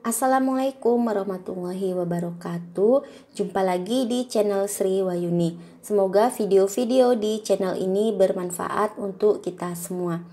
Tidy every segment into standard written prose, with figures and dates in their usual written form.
Assalamualaikum warahmatullahi wabarakatuh. Jumpa lagi di channel Sri Wayuni. Semoga video-video di channel ini bermanfaat untuk kita semua.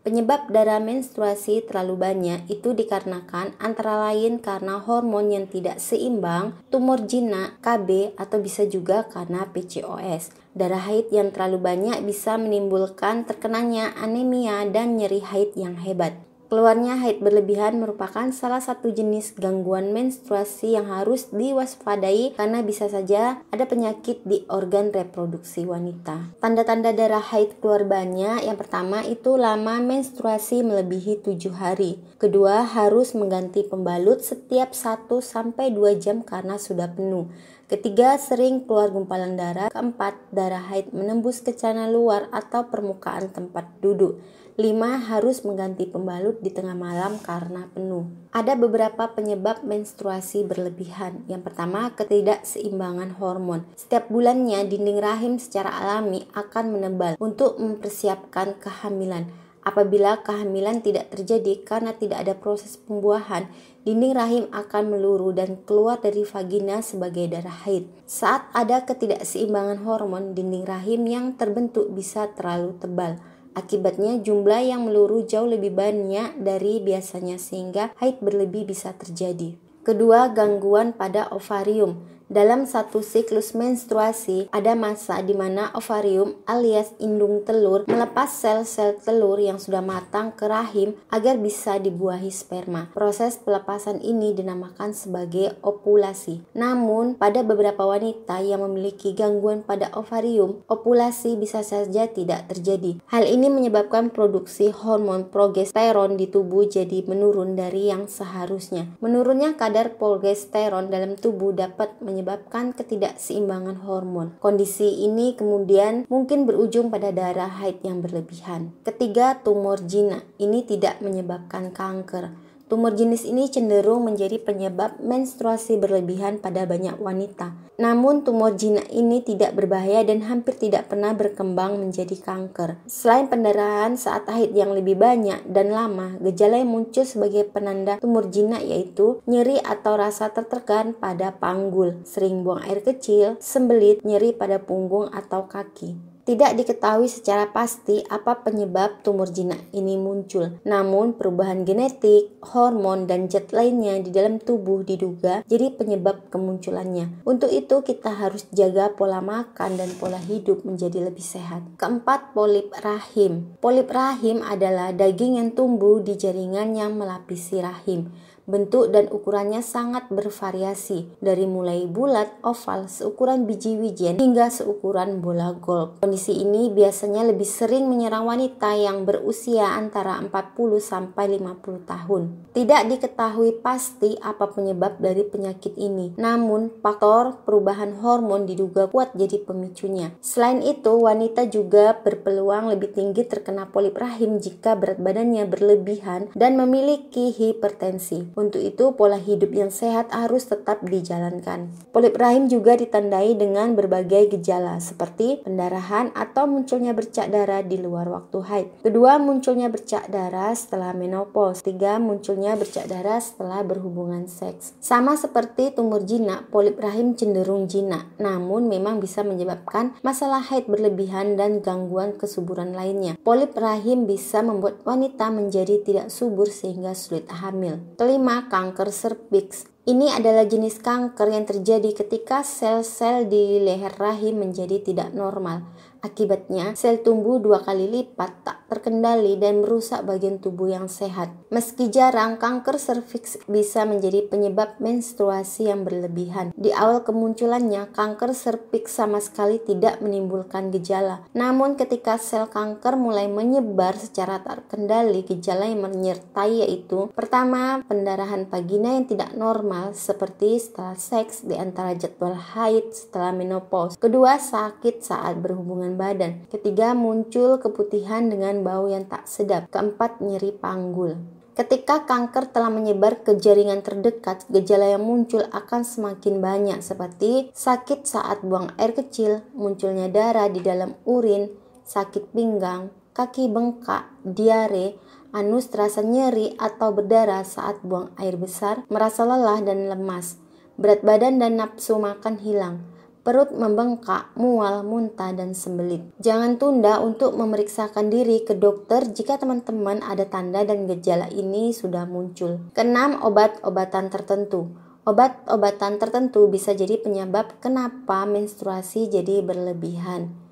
Penyebab darah menstruasi terlalu banyak itu dikarenakan antara lain karena hormon yang tidak seimbang, tumor jinak, KB, atau bisa juga karena PCOS. Darah haid yang terlalu banyak bisa menimbulkan terkenanya anemia dan nyeri haid yang hebat. Keluarnya haid berlebihan merupakan salah satu jenis gangguan menstruasi yang harus diwaspadai karena bisa saja ada penyakit di organ reproduksi wanita. Tanda-tanda darah haid keluar banyak, yang pertama itu lama menstruasi melebihi 7 hari. Kedua, harus mengganti pembalut setiap 1-2 jam karena sudah penuh. Ketiga, sering keluar gumpalan darah. Keempat, darah haid menembus ke celana luar atau permukaan tempat duduk. 5. Harus mengganti pembalut di tengah malam karena penuh. Ada beberapa penyebab menstruasi berlebihan. Yang pertama, ketidakseimbangan hormon. Setiap bulannya dinding rahim secara alami akan menebal untuk mempersiapkan kehamilan. Apabila kehamilan tidak terjadi karena tidak ada proses pembuahan, dinding rahim akan meluru dan keluar dari vagina sebagai darah haid. Saat ada ketidakseimbangan hormon, dinding rahim yang terbentuk bisa terlalu tebal. Akibatnya jumlah yang meluru jauh lebih banyak dari biasanya sehingga haid berlebih bisa terjadi. Kedua, gangguan pada ovarium. Dalam satu siklus menstruasi, ada masa di mana ovarium alias indung telur melepas sel-sel telur yang sudah matang ke rahim agar bisa dibuahi sperma. Proses pelepasan ini dinamakan sebagai ovulasi. Namun, pada beberapa wanita yang memiliki gangguan pada ovarium, ovulasi bisa saja tidak terjadi. Hal ini menyebabkan produksi hormon progesteron di tubuh jadi menurun dari yang seharusnya. Menurunnya kadar progesteron dalam tubuh dapat menyebabkan ketidakseimbangan hormon. Kondisi ini kemudian mungkin berujung pada darah haid yang berlebihan. Ketiga, tumor jinak. Ini tidak menyebabkan kanker. Tumor jenis ini cenderung menjadi penyebab menstruasi berlebihan pada banyak wanita. Namun tumor jinak ini tidak berbahaya dan hampir tidak pernah berkembang menjadi kanker. Selain pendarahan saat haid yang lebih banyak dan lama, gejala yang muncul sebagai penanda tumor jinak yaitu nyeri atau rasa tertekan pada panggul, sering buang air kecil, sembelit, nyeri pada punggung atau kaki. Tidak diketahui secara pasti apa penyebab tumor jinak ini muncul. Namun, perubahan genetik, hormon, dan zat lainnya di dalam tubuh diduga jadi penyebab kemunculannya. Untuk itu, kita harus jaga pola makan dan pola hidup menjadi lebih sehat. Keempat, polip rahim. Polip rahim adalah daging yang tumbuh di jaringan yang melapisi rahim. Bentuk dan ukurannya sangat bervariasi, dari mulai bulat, oval, seukuran biji wijen, hingga seukuran bola golf. Kondisi ini biasanya lebih sering menyerang wanita yang berusia antara 40-50 tahun. Tidak diketahui pasti apa penyebab dari penyakit ini, namun faktor perubahan hormon diduga kuat jadi pemicunya. Selain itu, wanita juga berpeluang lebih tinggi terkena polip rahim jika berat badannya berlebihan dan memiliki hipertensi. Untuk itu, pola hidup yang sehat harus tetap dijalankan. Polip rahim juga ditandai dengan berbagai gejala seperti pendarahan atau munculnya bercak darah di luar waktu haid. Kedua, munculnya bercak darah setelah menopause. Tiga, munculnya bercak darah setelah berhubungan seks. Sama seperti tumor jinak, polip rahim cenderung jinak, namun memang bisa menyebabkan masalah haid berlebihan dan gangguan kesuburan lainnya. Polip rahim bisa membuat wanita menjadi tidak subur sehingga sulit hamil. Kelima, kanker serviks. Ini adalah jenis kanker yang terjadi ketika sel-sel di leher rahim menjadi tidak normal. Akibatnya, sel tumbuh 2 kali lipat, tak terkendali dan merusak bagian tubuh yang sehat. Meski jarang, kanker serviks bisa menjadi penyebab menstruasi yang berlebihan. Di awal kemunculannya, kanker serviks sama sekali tidak menimbulkan gejala. Namun ketika sel kanker mulai menyebar secara tak terkendali, gejala yang menyertai yaitu pertama, pendarahan vagina yang tidak normal seperti setelah seks di antara jadwal haid setelah menopause. Kedua, sakit saat berhubungan badan. Ketiga, muncul keputihan dengan bau yang tak sedap. Keempat, nyeri panggul. Ketika kanker telah menyebar ke jaringan terdekat, gejala yang muncul akan semakin banyak seperti sakit saat buang air kecil, munculnya darah di dalam urin, sakit pinggang, kaki bengkak, diare, Anus terasa nyeri atau berdarah saat buang air besar, merasa lelah dan lemas, berat badan dan nafsu makan hilang, perut membengkak, mual, muntah, dan sembelit. Jangan tunda untuk memeriksakan diri ke dokter jika teman-teman ada tanda dan gejala ini sudah muncul. Keenam, obat-obatan tertentu. Obat-obatan tertentu bisa jadi penyebab kenapa menstruasi jadi berlebihan.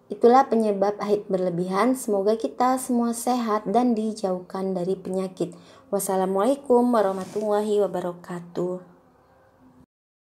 Itulah penyebab haid berlebihan. Semoga kita semua sehat dan dijauhkan dari penyakit. Wassalamualaikum warahmatullahi wabarakatuh.